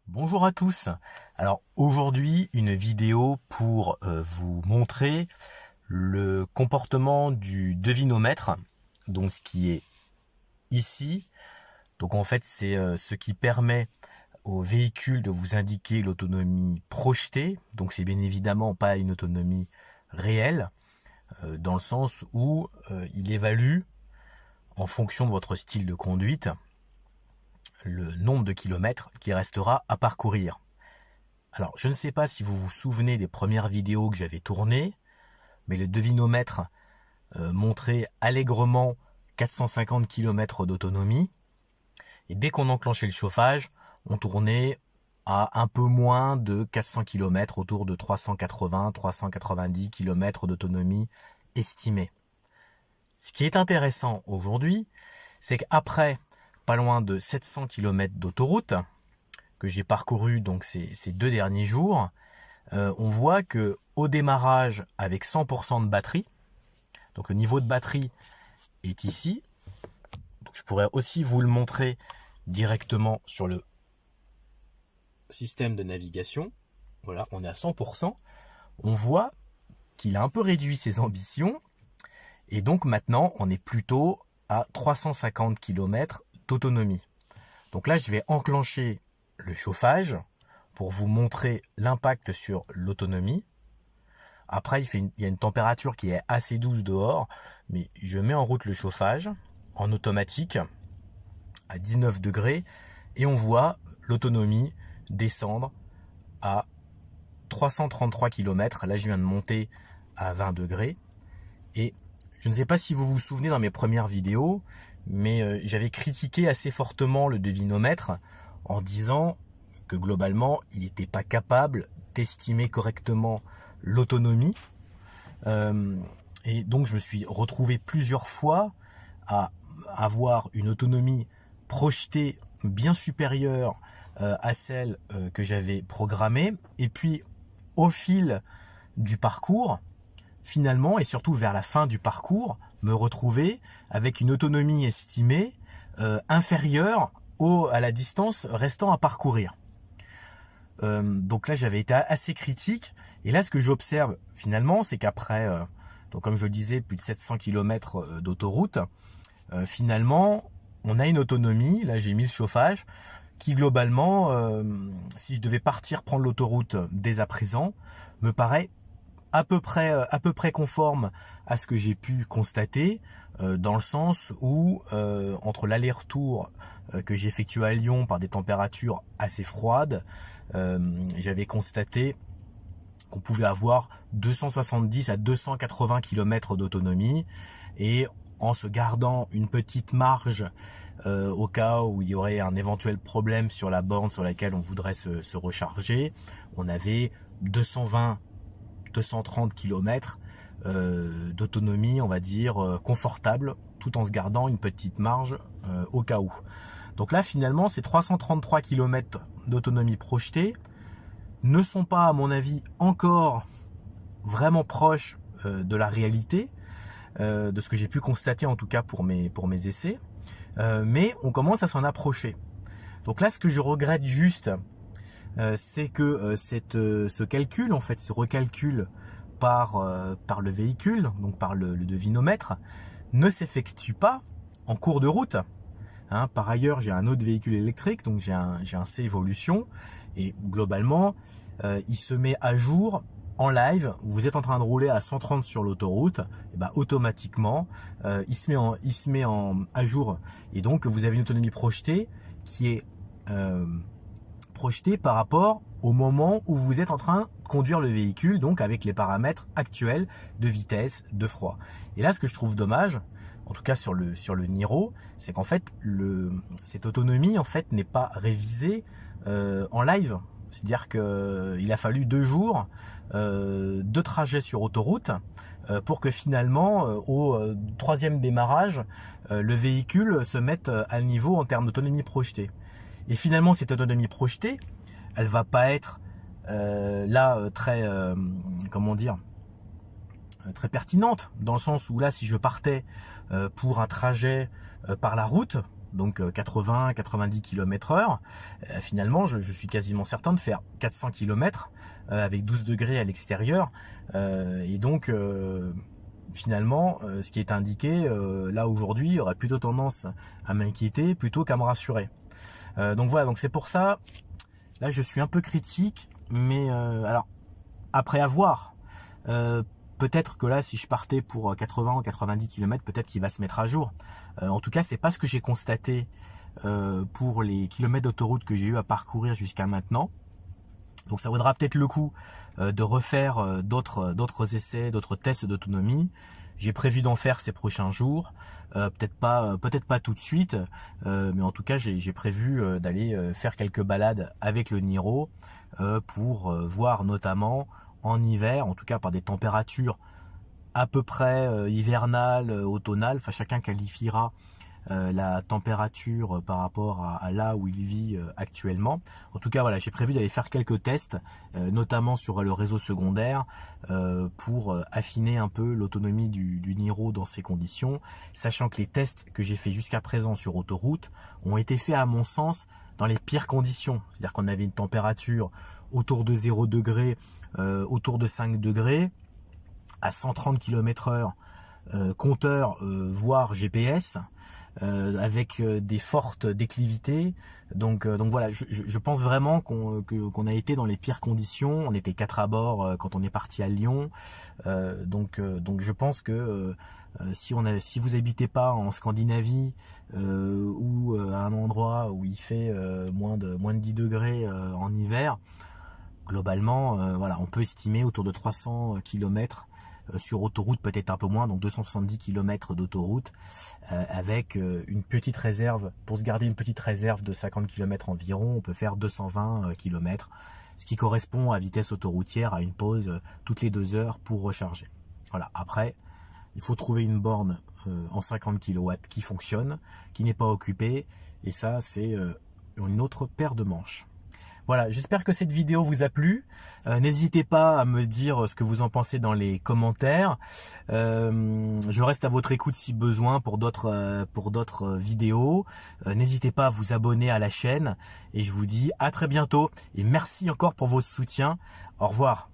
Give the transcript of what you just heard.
Bonjour à tous. Alors aujourd'hui une vidéo pour vous montrer le comportement du devinomètre, donc ce qui est ici. Donc en fait c'est ce qui permet au véhicule de vous indiquer l'autonomie projetée. Donc c'est bien évidemment pas une autonomie réelle, dans le sens où il évalue en fonction de votre style de conduite le nombre de kilomètres qui restera à parcourir. Alors, je ne sais pas si vous vous souvenez des premières vidéos que j'avais tournées, mais le devinomètre montrait allègrement 450 km d'autonomie. Et dès qu'on enclenchait le chauffage, on tournait à un peu moins de 400 km, autour de 380-390 km d'autonomie estimée. Ce qui est intéressant aujourd'hui, c'est qu'après pas loin de 700 km d'autoroute que j'ai parcouru donc ces 2 derniers jours, on voit que au démarrage avec 100% de batterie, donc le niveau de batterie est ici, donc je pourrais aussi vous le montrer directement sur le système de navigation. Voilà, on est à 100%. On voit qu'il a un peu réduit ses ambitions et donc maintenant on est plutôt à 350 km d'autonomie. Donc là je vais enclencher le chauffage pour vous montrer l'impact sur l'autonomie. Après il y a une température qui est assez douce dehors, mais je mets en route le chauffage en automatique à 19 degrés et on voit l'autonomie descendre à 333 km. Là je viens de monter à 20 degrés et je ne sais pas si vous vous souvenez dans mes premières vidéos, mais j'avais critiqué assez fortement le devinomètre en disant que globalement il n'était pas capable d'estimer correctement l'autonomie, et donc je me suis retrouvé plusieurs fois à avoir une autonomie projetée bien supérieure à celle que j'avais programmée, et puis au fil du parcours, finalement, et surtout vers la fin du parcours, me retrouver avec une autonomie estimée inférieure à la distance restant à parcourir. Donc là, j'avais été assez critique. Et là, ce que j'observe finalement, c'est qu'après, donc comme je le disais, plus de 700 km d'autoroute, finalement, on a une autonomie. Là, j'ai mis le chauffage qui globalement, si je devais partir prendre l'autoroute dès à présent, me paraît à peu près conforme à ce que j'ai pu constater, dans le sens où entre l'aller-retour que j'ai effectué à Lyon par des températures assez froides, j'avais constaté qu'on pouvait avoir 270 à 280 km d'autonomie, et en se gardant une petite marge au cas où il y aurait un éventuel problème sur la borne sur laquelle on voudrait se recharger, on avait 230 km d'autonomie, on va dire, confortable, tout en se gardant une petite marge au cas où. Donc là, finalement, ces 333 km d'autonomie projetée ne sont pas, à mon avis, encore vraiment proches de la réalité, de ce que j'ai pu constater, en tout cas pour mes essais, mais on commence à s'en approcher. Donc là, ce que je regrette juste, c'est que ce calcul, en fait, ce recalcul par le véhicule, donc par le devinomètre, ne s'effectue pas en cours de route. Par ailleurs, j'ai un autre véhicule électrique, donc j'ai un C-Evolution, et globalement, il se met à jour en live. Vous êtes en train de rouler à 130 sur l'autoroute, et ben automatiquement, il se met à jour, et donc vous avez une autonomie projetée qui est projeté par rapport au moment où vous êtes en train de conduire le véhicule, donc avec les paramètres actuels de vitesse, de froid. Et là, ce que je trouve dommage, en tout cas sur le Niro, c'est qu'en fait cette autonomie en fait n'est pas révisée en live. C'est-à-dire qu'il a fallu 2 jours de trajet sur autoroute pour que finalement au 3e démarrage le véhicule se mette à niveau en termes d'autonomie projetée. Et finalement, cette autonomie projetée, elle va pas être très, très pertinente, dans le sens où là, si je partais pour un trajet par la route, donc 80-90 km/h. Finalement, je suis quasiment certain de faire 400 km avec 12 degrés à l'extérieur. Et donc, finalement, ce qui est indiqué là aujourd'hui aurait plutôt tendance à m'inquiéter plutôt qu'à me rassurer. Donc voilà, donc c'est pour ça, là je suis un peu critique, mais alors après avoir, peut-être que là si je partais pour 80 ou 90 km, peut-être qu'il va se mettre à jour. En tout cas, c'est pas ce que j'ai constaté pour les kilomètres d'autoroute que j'ai eu à parcourir jusqu'à maintenant. Donc ça vaudra peut-être le coup de refaire d'autres essais, d'autres tests d'autonomie. J'ai prévu d'en faire ces prochains jours, peut-être pas tout de suite, mais en tout cas j'ai prévu d'aller faire quelques balades avec le Niro pour voir notamment en hiver, en tout cas par des températures à peu près hivernales, automnales, enfin chacun qualifiera la température par rapport à là où il vit actuellement. En tout cas, voilà, j'ai prévu d'aller faire quelques tests, notamment sur le réseau secondaire, pour affiner un peu l'autonomie du Niro dans ces conditions, sachant que les tests que j'ai fait jusqu'à présent sur autoroute ont été faits à mon sens dans les pires conditions. C'est-à-dire qu'on avait une température autour de 0 degré, autour de 5 degrés, à 130 km/h, compteur, voire GPS, avec des fortes déclivités. Donc voilà, je pense vraiment qu'on a été dans les pires conditions. On était 4 à bord quand on est parti à Lyon. Donc je pense que si vous habitez pas en Scandinavie ou à un endroit où il fait moins de 10 degrés en hiver, globalement, voilà, on peut estimer autour de 300 km sur autoroute, peut-être un peu moins, donc 270 km d'autoroute, avec une petite réserve, pour se garder une petite réserve de 50 km environ, on peut faire 220 km, ce qui correspond à vitesse autoroutière à une pause toutes les 2 heures pour recharger. Voilà, après, il faut trouver une borne en 50 kW qui fonctionne, qui n'est pas occupée, et ça c'est une autre paire de manches. Voilà, j'espère que cette vidéo vous a plu. N'hésitez pas à me dire ce que vous en pensez dans les commentaires. Je reste à votre écoute si besoin pour d'autres vidéos. N'hésitez pas à vous abonner à la chaîne. Et je vous dis à très bientôt. Et merci encore pour votre soutien. Au revoir.